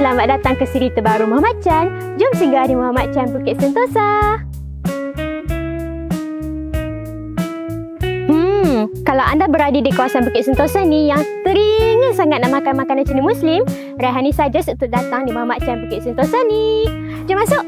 selamat datang ke siri terbaru Muhammad Chan. Jom singgah di Muhammad Chan Bukit Sentosa. Kalau anda berada di kawasan Bukit Sentosa ni yang teringin sangat nak makan makanan Cina Muslim, Raihani suggest untuk datang di Muhammad Chan Bukit Sentosa ni. Jom masuk.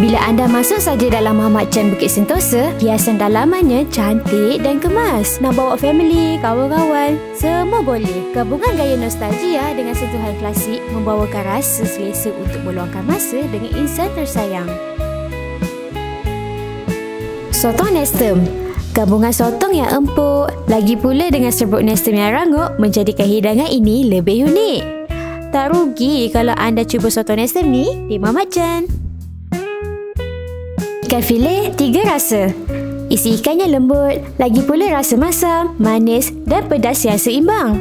Bila anda masuk saja dalam Muhammad Chan Bukit Sentosa, hiasan dalamannya cantik dan kemas. Nak bawa family, kawan-kawan, semua boleh. Gabungan gaya nostalgia dengan sentuhan klasik membawakan rasa selesa untuk meluangkan masa dengan insan tersayang. Sotong Nestem. Gabungan sotong yang empuk, lagi pula dengan serbuk Nestem yang rangup menjadikan hidangan ini lebih unik. Tak rugi kalau anda cuba sotong Nestem ni di Muhammad Chan. Ikan filet 3 rasa. Isi ikannya lembut, lagi pula rasa masam, manis dan pedas yang seimbang.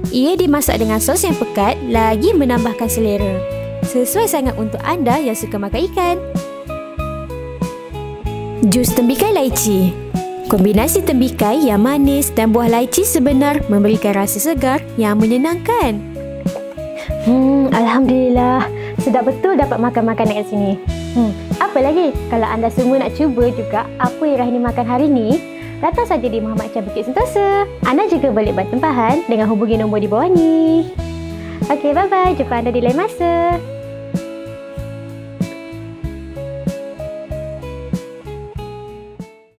Ia dimasak dengan sos yang pekat, lagi menambahkan selera. Sesuai sangat untuk anda yang suka makan ikan. Jus tembikai laici. Kombinasi tembikai yang manis dan buah laici sebenar memberikan rasa segar yang menyenangkan. Alhamdulillah, sedap betul dapat makan makanan kat sini. Apa lagi? Kalau anda semua nak cuba juga apa yang Raihani makan hari ni, datang saja di Muhammad Chan Bukit Sentosa. Anda juga boleh buat tempahan dengan hubungi nombor di bawah ni. Okey, bye-bye. Jumpa anda di lain masa.